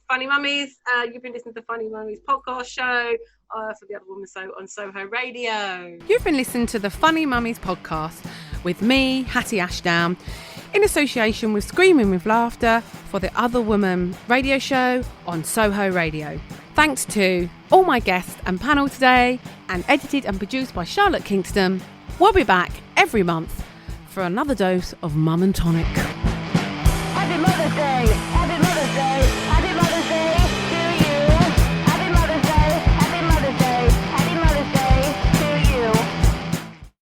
Funny Mummies. You've been listening to the Funny Mummies podcast show for the Other Woman on Soho Radio. You've been listening to the Funny Mummies podcast with me, Hatty Ashdown, in association with Screaming with Laughter for the Other Woman radio show on Soho Radio. Thanks to all my guests and panel today, and edited and produced by Charlotte Kingston. We'll be back every month for another dose of Mum and Tonic. Happy Mother's Day! Happy Mother's Day!